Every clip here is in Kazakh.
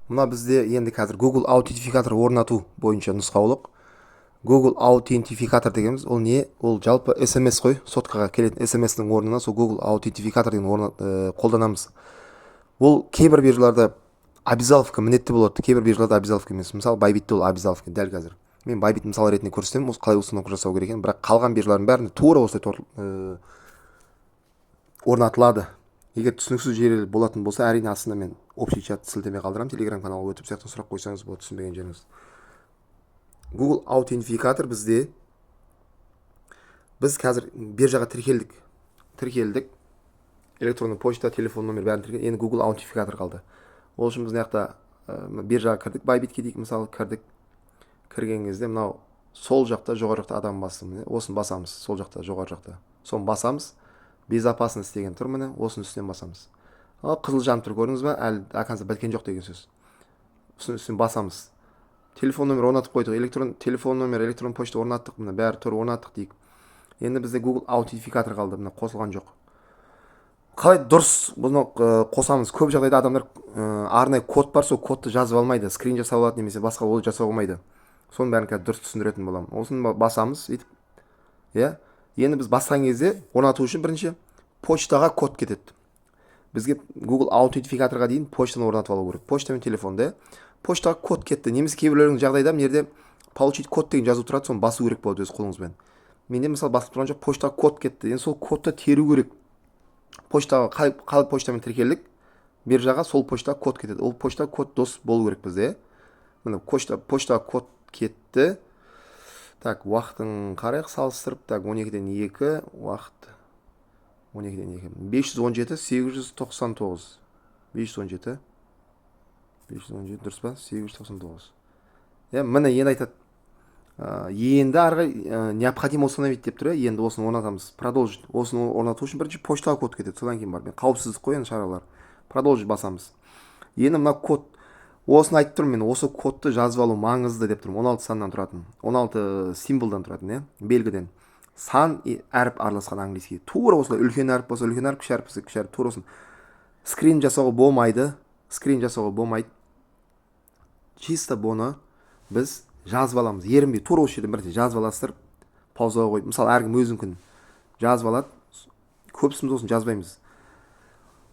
Мына бізде енді қазір Google аутентификатор орнату бойынша нұсқаулық. Google аутентификатор дегеніміз ол не? Ол жалпы SMS қой, соткаға келетін SMS-ның орнына сол Google аутентификатор деген қолданамыз. Ол кейбір биржаларда обязаловка міндетті болады, кейбір биржаларда обязаловка емес. Мысалы Bybitте ол обязаловка дәл қазір. Мен Bybit мысал ретінде көрсетемін, осы қалай установка жасау керек екенін, бірақ қалған биржалардың бәрінде тура осылай орнатылады. Егер түсініксіз жері болатын болса, әрине астында мен общий чат сілтеме қалдырамын, телеграм каналға өтіп сияқты сұрақ қойсаңыз болады, түсінбеген жеріңіз. Google аутентификатор бізде, біз қазір биржаға тіркелдік, электронды почта, телефон номер бәрін тіркелдік, енді Google аутентификатор қалды. Ол үшін біз мына жақта биржаға кірдік, Bybitке дейік, мысалы кірдік. Кірген кезде мынау сол жақта жоғары жақта адам басты, міне осын басамыз, сол жақта жоғары жақта соны басамыз. Безопасность деген тұр, міне осының үстінен басамыз. Қызыл жанып тұр, көрдіңіз ба? Әлі оказывается біткен жоқ деген сөз. Осының үстінен басамыз. Телефон номер орнатып қойдық, телефон номер, электрон почта орнаттық, міне бәрі тұр, орнаттық дейік. Енді бізде Google аутентификатор қалды, міне қосылған жоқ. Қалай дұрыс бұны қосамыз? Көп жағдайда адамдар арнайы код бар, сол кодты жазып алмайды, скрин жасап алады немесе басқа ол жасауға болмайды. Соның бәрін қазір дұрыс түсіндіретін боламын. Осыны басамыз, өйтіп. Иә. Енді біз басқан кезде орнату үшін бірінші почтаға код кетеді. Бізге Google аутентификаторға дейін почтаны орнатып алу керек. Почта мен телефонда. Почтаға код кетті. Немесе кейбіреулердің жағдайда мына жерде получить код деген жазу тұрады, соны басу керек болады өз қолыңызбен. Менде мысалы басып тұрған жоқ, почтаға код кетті. Енді сол кодты теру керек. Почтаға қалай почтамен тіркелдік, биржаға сол почтаға код кетеді. Ол почтаға код дос болу керек бізде. Міне почтаға код кетті. Так, уақытын қарайық, салыстырып. Так, 12-ден 2 уақыт. 12-ден 2. 517, 899. 517. 517 дұрыс па? 899. Міне енді айтады. Енді арғы необходимо установить деп тұр. Енді осыны орнатамыз. Продолжить. Осыны орнату үшін бірінші почтаға код кетеді. Содан кейін бар. Қауіпсіздік қойған шаралар. Продолжить басамыз. Енді мына код. Осыны айтып тұрмын мен, осы кодты жазып алу маңызды деп тұрмын. 16 саннан тұратын, 16 символдан тұратын, белгіден. Сан әріп араласқан английский. Тура осылай үлкен әріп болса, үлкен әріп, кіші әріп болса, кіші әріп, тура осын. Скрин жасауға болмайды. Чисто бұны біз жазып аламыз. Ерінбей, тура осы жерден бірден жазып аластырып, паузаға қойып. Мысалы, әркім өз мүмкін жазып алады. Көбісіміз осыны жазбаймыз.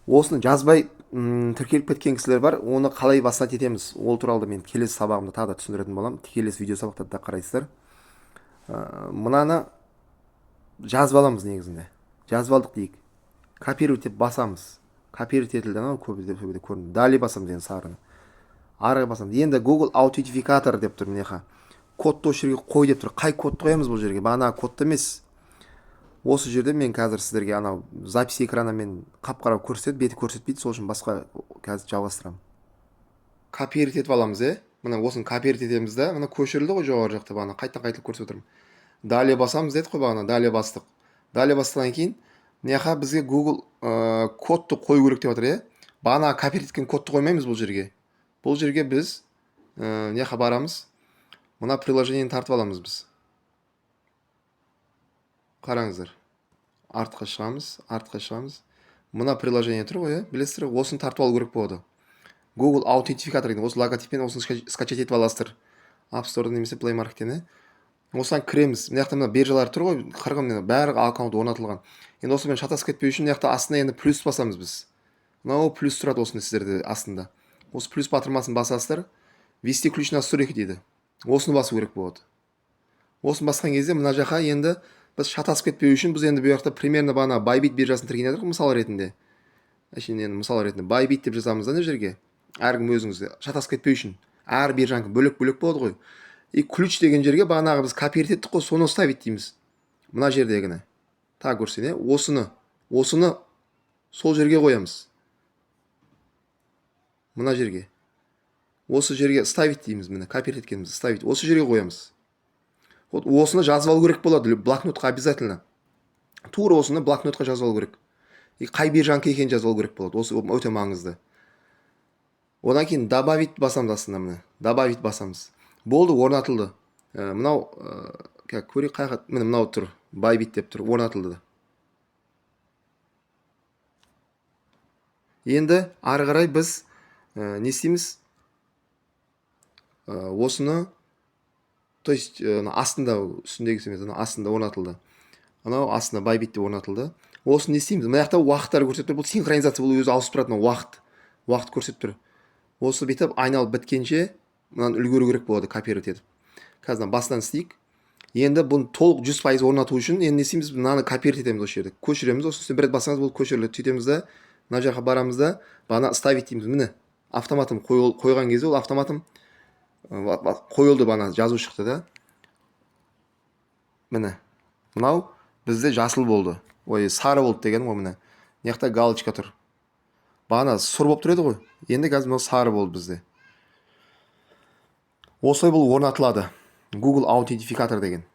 Осыны жазбай тіркеліп кеткен кісілер бар. Оны қалай бастан етеміз, ол туралы мен келесі сабағымда тағы да түсіндіретін боламын. Келесі видео сабақта да қарайсыздар. Мынаны жазып аламыз негізінде. Жазып алдық дейік. Копировать деп басамыз. Копировать етілді, көбінде көрінді. Далее басамыз енді сарыны. Арғы басамыз. Енді Google аутентификатор деп тұр, мінеха. Кодты осы жерге қой деп тұр. Қай кодты қоямыз бұл жерге? Бағана кодты емес. Осы жерде мен қазір сіздерге анау запись экраны мен қап-қара көрсетеді, беті көрсетпейді, сол үшін басқа қазір жалғастырамын. Копировать етіп аламыз, Мына осыны копировать етеміз да, мына көшірілді ғой жоғары жақта, бағана қайтадан көрсетіп отырмын. Далее басамыз деді қой бағана, далее бастық. Далее бастықтан кейін мына бізге Google кодты қою керек деп жатыр, Бағана копировать еткен кодты қоймаймыз бұл жерге. Бұл жерге біз мына барамыз. Мына приложениені тартып аламыз біз. Қараңыздар. Артқа шығамыз. Мына приложение тұр ғой, білесіздер, осыны тартып алу керек болады. Google аутентификатор деген осы логотиппен осыны скачать етіп аласыздар. App Store немесе Play Market'тен. Осыдан кіреміз. Мына жақта мына биржалар тұр ғой, қырғын бәрі аккаунт орнатылған. Енді осымен шатасып кетпеу үшін мына жақта астына енді плюс басамыз біз. Мынау плюс тұрады осыны сіздерде астында. Осы плюс батырмасын басасыздар. Ввести ключ на настройки дейді. Осыны басу керек болады. Осыны басқан кезде мына жаққа енді біз шатасып кетпеу үшін біз енді бұл жақта примерно бағана Bybit биржасын тіркеген едік мысал ретінде. Енді мысал ретінде Bybit деп жазамыз да, жерге. Әркім өзіңізде шатасып кетпеу үшін. Әр биржанікі бөлек болады ғой. И ключ деген жерге бағанағы біз копировать еттік қой, соны ставить дейміз. Мына жердегіні. Тағы көрсен, осыны сол жерге қоямыз. Мына жерге. Осы жерге ставить дейміз, міне копировать еткенімізді ставить. Осы жерге қоямыз. Вот осыны жазып алу керек болады, блокнотқа обязательно. Тура осыны блокнотқа жазып алу керек. И қай биржанікі екенін жазып алу керек болады. Осы өте маңызды. Одан кейін добавить басамыз астына, міне. Добавить басамыз. Болды, орнатылды. Мынау көрейік қайға, міне мынау тұр. Bybit деп тұр, орнатылды. Енді ары қарай біз не істейміз? осыны, то есть астында, үстіндегісі емес, астында орнатылды. Анау астында Bybit деп орнатылды. Осыны не істейміз? Мына жақта уақыттар көрсетіп тұр. Бұл синхронизация, бұл өзі ауысып тұрады. Уақыт көрсетіп тұр. Осы бүйтіп айналып біткенше мынаны үлгеру керек болады, копировать етіп. Қазір бастан істейік. Енді бұны толық 100% орнату үшін енді не істейміз? Мынаны копировать етеміз осы жерде. Көшіреміз. Осы үстіне бір рет бассаңыз бұл көшіріледі. Сөйтеміз да мына жаққа барамыз да бағана ставить дейміз. Міне автоматом қойған кезде ол автоматом қойылды, бағана жазу шықты да. Міне мынау бізде жасыл болды. Ой, сары болды деген ғой міне. Мына жақта галочка тұр. Бағана сұр болып тұр еді ғой. Енді қазір мынау сары болды бізде. Осылай бұл орнатылады. Google аутентификатор деген.